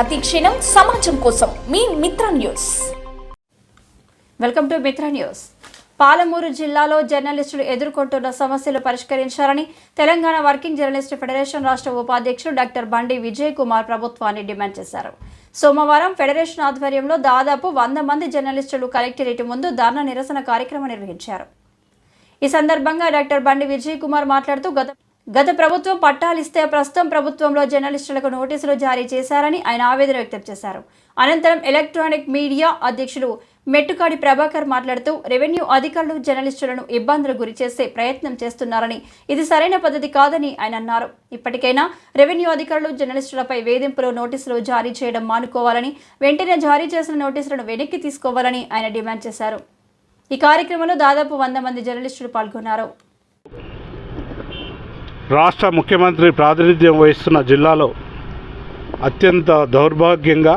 ప్రతి క్షణం సమాజం కోసం మీ మిత్ర న్యూస్. వెల్కమ్ టు మిత్ర న్యూస్. పాలమూరు జిల్లాలో జర్నలిస్టులు ఎదుర్కొంటున్న సమస్యలు పరిష్కరించాలని తెలంగాణ వర్కింగ్ జర్నలిస్ట్ ఫెడరేషన్ రాష్ట్ర ఉపాధ్యక్షుడు డాక్టర్ బండి విజయ్ కుమార్ ప్రభుత్వాన్ని డిమాండ్ చేశారు. సోమవారం ఫెడరేషన్ ఆధ్వర్యంలో దాదాపు 100 మంది జర్నలిస్టులు కలెక్టరేట్ ముందు ధర్నా నిరసన కార్యక్రమం నిర్వహించారు. ఈ సందర్భంగా డాక్టర్ బండి విజయ్ కుమార్ మాట్లాడుతూ గత ప్రభుత్వం పట్టాలిస్తే ప్రస్తుతం ప్రభుత్వంలో జర్నలిస్టులకు నోటీసులు జారీ చేశారని ఆయన ఆవేదన వ్యక్తం చేశారు. అనంతరం ఎలక్ట్రానిక్ మీడియా అధ్యక్షులు మెట్టుకాడి ప్రభాకర్ మాట్లాడుతూ రెవెన్యూ అధికారులు జర్నలిస్టులను ఇబ్బందులకు గురి చేసే ప్రయత్నం చేస్తున్నారని, ఇది సరైన పద్ధతి కాదని ఆయన అన్నారు. ఇప్పటికైనా రెవెన్యూ అధికారులు జర్నలిస్టులపై వేధింపులు నోటీసులు జారీ చేయడం మానుకోవాలని, వెంటనే జారీ చేసిన నోటీసులను వెనక్కి తీసుకోవాలని ఆయన డిమాండ్ చేశారు. ఈ కార్యక్రమంలో దాదాపు 100 మంది జర్నలిస్టులు పాల్గొన్నారు. రాష్ట్ర ముఖ్యమంత్రి ప్రాతినిధ్యం వహిస్తున్న జిల్లాలో అత్యంత దౌర్భాగ్యంగా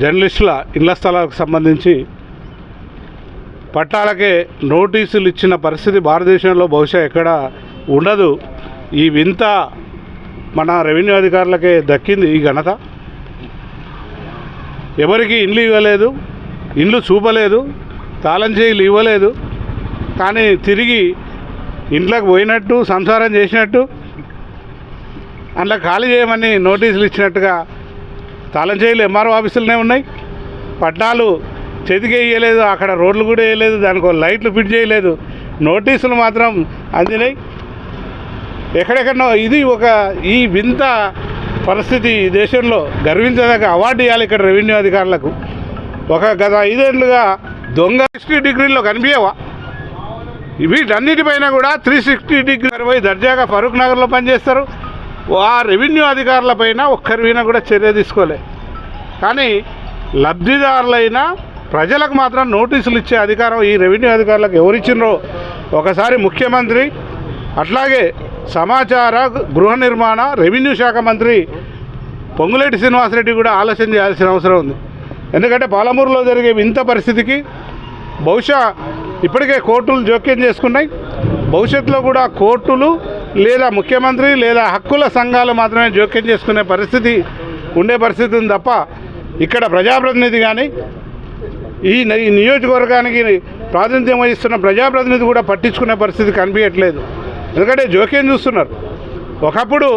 జర్నలిస్టుల ఇళ్ల స్థలాలకు సంబంధించి పట్టాలకే నోటీసులు ఇచ్చిన పరిస్థితి భారతదేశంలో బహుశా ఎక్కడ ఉండదు. ఈ వింత మన రెవెన్యూ అధికారులకే దక్కింది ఈ ఘనత. ఎవరికి ఇండ్లు ఇవ్వలేదు, ఇండ్లు చూపలేదు, తాళం చేయిలు ఇవ్వలేదు, కానీ తిరిగి ఇంట్లోకి పోయినట్టు సంసారం చేసినట్టు అందులో ఖాళీ చేయమని నోటీసులు ఇచ్చినట్టుగా తాళం చేయిలు ఎంఆర్ఓ ఆఫీసులనే ఉన్నాయి. పట్టాలు చేతికి వేయలేదు, అక్కడ రోడ్లు కూడా వేయలేదు, దానికి లైట్లు ఫిట్ చేయలేదు, నోటీసులు మాత్రం అందినాయి. ఎక్కడెక్కడో ఇది ఈ వింత పరిస్థితి దేశంలో గర్వించదగ్గ అవార్డు ఇవ్వాలి ఇక్కడ రెవెన్యూ అధికారులకు. గత 5 ఏళ్ళుగా దొంగ 60 డిగ్రీల్లో కనిపించవా? వీటన్నిటిపైన కూడా 360 డిగ్రీ పోయి దర్జాగా ఫరూక్ నగర్లో పనిచేస్తారు. ఆ రెవెన్యూ అధికారులపైన ఒక్కరిపైనా కూడా చర్య తీసుకోలే. కానీ లబ్ధిదారులైన ప్రజలకు మాత్రం నోటీసులు ఇచ్చే అధికారం ఈ రెవెన్యూ అధికారులకు ఎవరిచ్చినరో ఒకసారి ముఖ్యమంత్రి, అట్లాగే సమాచార గృహ నిర్మాణ రెవెన్యూ శాఖ మంత్రి పొంగులేటి శ్రీనివాసరెడ్డి కూడా ఆలోచన చేయాల్సిన అవసరం ఉంది. ఎందుకంటే పాలమూరులో జరిగే వింత పరిస్థితికి బహుశా ఇప్పటికే కోర్టులు జోక్యం చేసుకున్నాయి. భవిష్యత్తులో కూడా కోర్టులు లేదా ముఖ్యమంత్రి లేదా హక్కుల సంఘాలు మాత్రమే జోక్యం చేసుకునే పరిస్థితి ఉండే పరిస్థితి ఉంది తప్ప ఇక్కడ ప్రజాప్రతినిధి కానీ ఈ నియోజకవర్గానికి ప్రాతినిధ్యం వహిస్తున్న ప్రజాప్రతినిధి కూడా పట్టించుకునే పరిస్థితి కనిపించట్లేదు. ఎందుకంటే జోక్యం చూస్తున్నారు. ఒకప్పుడు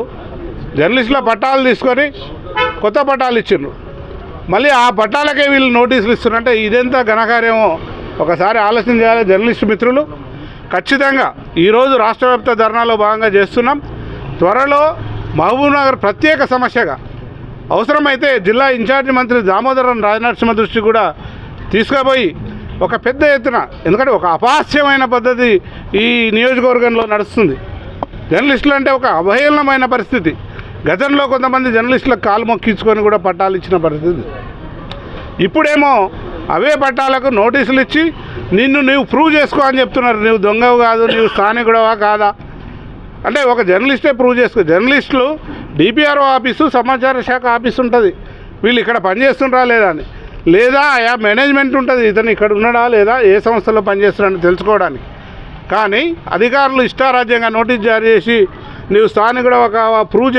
జర్నలిస్టుల పట్టాలు తీసుకొని కొత్త పట్టాలు ఇచ్చిండ్రు, మళ్ళీ ఆ పట్టాలకే వీళ్ళు నోటీసులు ఇస్తున్నారంటే ఇదెంత ఘనకార్యమో ఒకసారి ఆలోచన చేయాలి జర్నలిస్టు మిత్రులు. ఖచ్చితంగా ఈరోజు రాష్ట్రవ్యాప్త ధర్నాలో భాగంగా చేస్తున్నాం. త్వరలో మహబూబ్నగర్ ప్రత్యేక సమస్యగా అవసరమైతే జిల్లా ఇన్ఛార్జి మంత్రి దామోదరం రాజనరసింహ దృష్టి కూడా తీసుకుపోయి ఒక పెద్ద ఎత్తున, ఎందుకంటే ఒక అపహాస్యమైన పద్ధతి ఈ నియోజకవర్గంలో నడుస్తుంది. జర్నలిస్టులు అంటే ఒక అవహేళనమైన పరిస్థితి. గతంలో కొంతమంది జర్నలిస్టులకు కాలు మొక్కించుకొని కూడా పట్టాలు ఇచ్చిన పరిస్థితి. ఇప్పుడేమో అవే పట్టాలకు నోటీసులు ఇచ్చి నీవు ప్రూవ్ చేసుకో అని చెప్తున్నారు. నువ్వు దొంగవు కాదు, నీవు స్థానికుడవా కాదా అంటే ఒక జర్నలిస్టే ప్రూవ్ చేసుకో. జర్నలిస్టులు డిపిఆర్ఓ ఆఫీసు, సమాచార శాఖ ఆఫీసు ఉంటుంది, వీళ్ళు ఇక్కడ పనిచేస్తుండ్రా లేదా అని, లేదా మేనేజ్మెంట్ ఉంటుంది, ఇతను ఇక్కడ ఉన్నాడా లేదా, ఏ సంస్థలో పనిచేస్తున్నాడని తెలుసుకోవడానికి. కానీ అధికారులు ఇష్టారాజ్యంగా నోటీస్ జారీ చేసి నీవు స్థానికుడవా కావా ప్రూవ్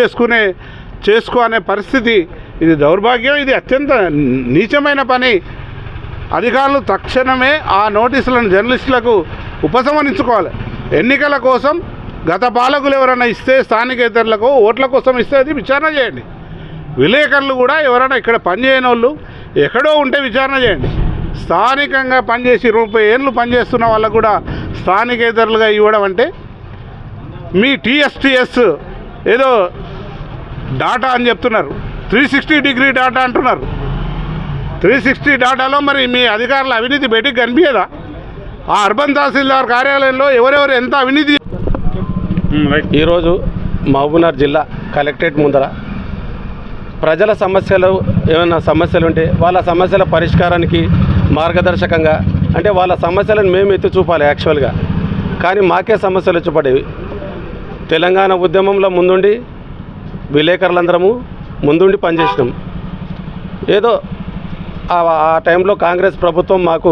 చేసుకో అనే పరిస్థితి. ఇది దౌర్భాగ్యం, ఇది అత్యంత నీచమైన పని. అధికారులు తక్షణమే ఆ నోటీసులను జర్నలిస్టులకు ఉపసంహరించుకోవాలి. ఎన్నికల కోసం గత పాలకులు ఎవరైనా ఇస్తే, స్థానికేతరులకు ఓట్ల కోసం ఇస్తే అది విచారణ చేయండి. విలేకరులు కూడా ఎవరైనా ఇక్కడ పనిచేయని వాళ్ళు ఎక్కడో ఉంటే విచారణ చేయండి. స్థానికంగా పనిచేసి 30 ఏళ్ళు పనిచేస్తున్న వాళ్ళకు కూడా స్థానికేతరులుగా ఇవ్వడం అంటే మీ TSTS ఏదో డాటా అని చెప్తున్నారు, 360 డిగ్రీ డాటా అంటున్నారు. 360 డాటాలో మరి మీ అధికారుల అవినీతి బయటికి కనిపించదా? ఆ అర్బన్ తహసీల్దార్ కార్యాలయంలో ఎవరెవరు ఎంత అవినీతి. ఈరోజు మహబూబ్నగర్ జిల్లా కలెక్టరేట్ ముందర ప్రజల సమస్యలు ఏమైనా సమస్యలు ఉంటే వాళ్ళ సమస్యల పరిష్కారానికి మార్గదర్శకంగా, అంటే వాళ్ళ సమస్యలను మేము ఎత్తి చూపాలి యాక్చువల్గా, కానీ మాకే సమస్యలు వచ్చి పడేవి. తెలంగాణ ఉద్యమంలో ముందుండి విలేకరులందరము ముందుండి పనిచేసినాం. ఏదో ఆ టైంలో కాంగ్రెస్ ప్రభుత్వం మాకు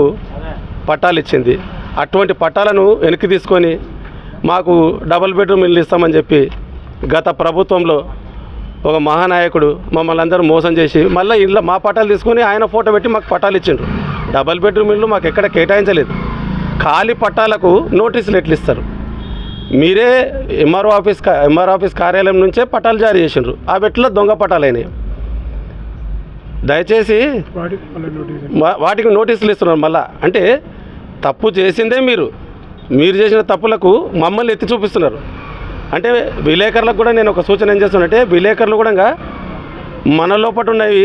పట్టాలు ఇచ్చింది. అటువంటి పట్టాలను వెనక్కి తీసుకొని మాకు డబుల్ బెడ్రూమ్ ఇల్లు ఇస్తామని చెప్పి గత ప్రభుత్వంలో ఒక మహానాయకుడు మమ్మల్ని అందరూ మోసం చేసి మళ్ళీ ఇళ్ళ మా పట్టాలు తీసుకొని ఆయన ఫోటో పెట్టి మాకు పట్టాలు ఇచ్చిండ్రు. డబల్ బెడ్రూమ్ ఇల్లు మాకు ఎక్కడ కేటాయించలేదు. ఖాళీ పట్టాలకు నోటీసులు ఎట్లు ఇస్తారు? మీరే ఎంఆర్ఓ ఆఫీస్ కార్యాలయం నుంచే పట్టాలు జారీ చేసిండ్రు. ఆ బెట్లో దొంగ పట్టాలు అయినాయి. దయచేసి వాటికి నోటీసులు ఇస్తున్నారు. మళ్ళా అంటే తప్పు చేసిందే మీరు చేసిన తప్పులకు మమ్మల్ని ఎత్తి చూపిస్తున్నారు. అంటే విలేకరులకు కూడా నేను ఒక సూచన ఏం చేస్తున్నానంటే, విలేకరులు కూడా మన లోపల ఉన్నవి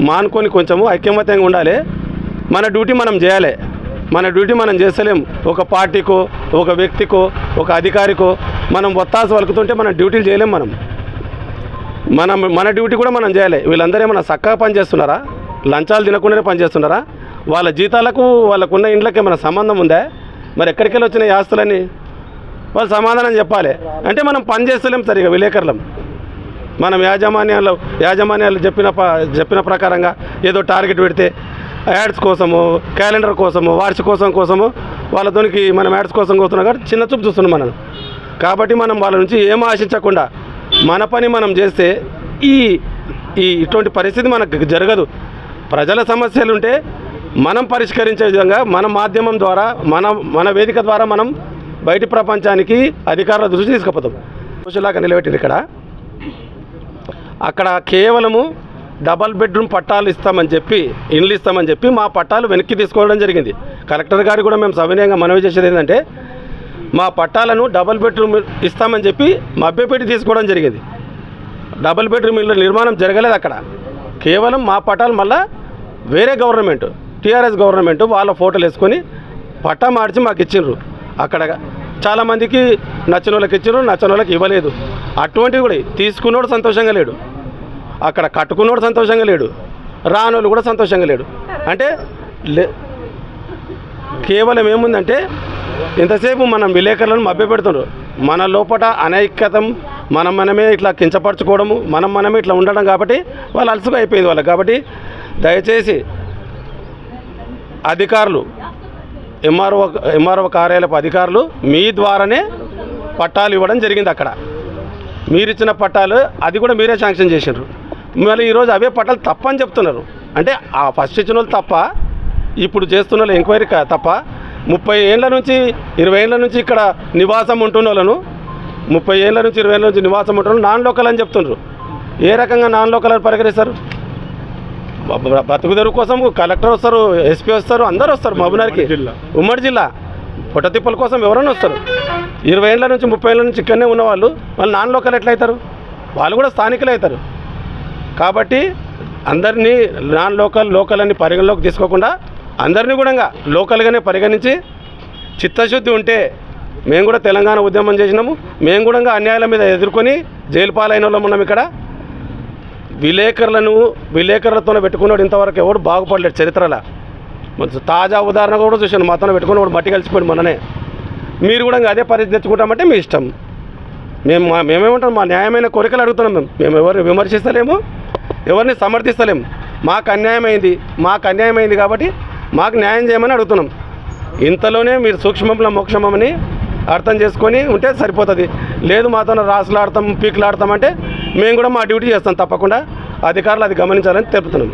మానుకొని కొంచెము ఐక్యమత్యంగా ఉండాలి. మన డ్యూటీ మనం చేయాలి. మన డ్యూటీ మనం చేస్తలేం. ఒక పార్టీకో, ఒక వ్యక్తికో, ఒక అధికారికో మనం ఒత్తాసు వలుకుతుంటే మన డ్యూటీలు చేయలేం. మన డ్యూటీ కూడా మనం చేయాలి. వీళ్ళందరూ ఏమైనా చక్కగా పనిచేస్తున్నారా? లంచాలు తినకుండానే పనిచేస్తున్నారా? వాళ్ళ జీతాలకు వాళ్ళకున్న ఇండ్లకి ఏమైనా సంబంధం ఉందా? మరి ఎక్కడికి వెళ్ళి వచ్చిన ఈ ఆస్తులన్నీ వాళ్ళు సమాధానం చెప్పాలి. అంటే మనం పని చేస్తలేం సరిగా విలేకరులం. మనం యాజమాన్యాలు చెప్పిన ప్రకారంగా ఏదో టార్గెట్ పెడితే యాడ్స్ కోసము, క్యాలెండర్ కోసము, వార్షికోత్సవం కోసము వాళ్ళతోనికి మనం యాడ్స్ కోసం కోస్తున్నాం కాబట్టి చిన్న చూపు చూస్తున్నాం మనం. కాబట్టి మనం వాళ్ళ నుంచి ఏం ఆశించకుండా మన పని మనం చేస్తే ఇటువంటి పరిస్థితి మనకు జరగదు. ప్రజల సమస్యలు ఉంటే మనం పరిష్కరించే విధంగా మన మాధ్యమం ద్వారా మన వేదిక ద్వారా మనం బయటి ప్రపంచానికి అధికారుల దృష్టి తీసుకుపోతాం. చూసేలాగా నిలబెట్టింది అక్కడ కేవలము డబల్ బెడ్రూమ్ పట్టాలు ఇస్తామని చెప్పి, ఇండ్లు ఇస్తామని చెప్పి మా పట్టాలు వెనక్కి తీసుకోవడం జరిగింది. కలెక్టర్ గారికి కూడా మేము సవినయంగా మనవి చేసేది ఏంటంటే, మా పట్టాలను డబల్ బెడ్రూమ్ ఇస్తామని చెప్పి మభ్యపెట్టి తీసుకోవడం జరిగింది. డబల్ బెడ్రూమ్ ఇళ్ళ నిర్మాణం జరగలేదు అక్కడ. కేవలం మా పట్టాలు మళ్ళా వేరే గవర్నమెంట్, టీఆర్ఎస్ గవర్నమెంట్ వాళ్ళ ఫోటోలు వేసుకొని పట్టా మార్చి మాకు ఇచ్చిండ్రు. అక్కడ చాలామందికి నచ్చిన వాళ్ళకి ఇచ్చిండ్రు, నచ్చిన వాళ్ళకి ఇవ్వలేదు. అటువంటివి కూడా తీసుకున్నోడు సంతోషంగా లేడు, అక్కడ కట్టుకున్నోడు సంతోషంగా లేడు, రానోళ్ళు కూడా సంతోషంగా లేడు. అంటే కేవలం ఏముందంటే ఇంతసేపు మనం విలేకరులను మభ్యపెడుతున్నారు. మన లోపల అనైక్యతం, మనమే ఇట్లా కించపరచుకోవడము, మనమే ఇట్లా ఉండడం కాబట్టి వాళ్ళు అలసుగా అయిపోయింది వాళ్ళకి. కాబట్టి దయచేసి అధికారులు, ఎంఆర్ఓ కార్యాలయపు అధికారులు మీ ద్వారానే పట్టాలు ఇవ్వడం జరిగింది. అక్కడ మీరిచ్చిన పట్టాలు అది కూడా మీరే శాంక్షన్ చేశారు. మళ్ళీ ఈరోజు అవే పట్టాలు తప్ప అని చెప్తున్నారు. అంటే ఆ ఫస్ట్ ఇచ్చిన వాళ్ళు తప్ప, ఇప్పుడు చేస్తున్న వాళ్ళు ఎంక్వైరీ తప్ప, 30 ఏళ్ళ నుంచి 20 ఏళ్ళ నుంచి ఇక్కడ నివాసం ఉంటున్న వాళ్ళను, 30 ఏళ్ళ నుంచి 20 ఏళ్ళ నుంచి నివాసం ఉంటున్న నాన్ లోకల్ అని చెప్తున్నారు. ఏ రకంగా నాన్ లోకల్ అని పరిగణిస్తారు? బతుకు తెరువు కోసం కలెక్టర్ వస్తారు, ఎస్పీ వస్తారు, అందరూ వస్తారు. మహబూబ్నగర్కి ఉమ్మడి జిల్లా పొట్టతిప్పల కోసం ఎవరైనా వస్తారు. 20 ఏళ్ళ నుంచి 30 ఏళ్ళ నుంచి ఇక్కడనే ఉన్నవాళ్ళు వాళ్ళు నాన్ లోకల్ ఎట్లయితారు? వాళ్ళు కూడా స్థానికులు అవుతారు. కాబట్టి అందరినీ నాన్ లోకల్ అని పరిగణలోకి తీసుకోకుండా అందరినీ కూడా లోకల్గానే పరిగణించి, చిత్తశుద్ధి ఉంటే మేము కూడా తెలంగాణ ఉద్యమం చేసినాము, మేము కూడా అన్యాయాల మీద ఎదుర్కొని జైలు పాలైన వాళ్ళం ఉన్నాం. ఇక్కడ విలేకరులతోనే పెట్టుకున్నాడు ఇంతవరకు ఎవడు బాగుపడలేడు చరిత్రలో. తాజా ఉదాహరణ కూడా చూశాను, మాతోనే పెట్టుకుని వాడు మట్టి కలిసిపోయాడు మొన్ననే. మీరు కూడా అదే పరిస్థితి తెచ్చుకుంటామంటే మీ ఇష్టం. మేమేమంటాం, మా న్యాయమైన కోరికలు అడుగుతున్నాం. మేము ఎవరిని విమర్శిస్తలేము, ఎవరిని సమర్థిస్తలేము. మాకు అన్యాయం అయింది కాబట్టి మాకు న్యాయం చేయమని అడుగుతున్నాం. ఇంతలోనే మీరు సూక్ష్మంలో మోక్షమని అర్థం చేసుకొని ఉంటే సరిపోతుంది. లేదు మాతో రాసులాడతాం, పీకులాడతామంటే మేము కూడా మా డ్యూటీ చేస్తాం. తప్పకుండా అధికారులు అది గమనించాలని తెలుపుతున్నాం.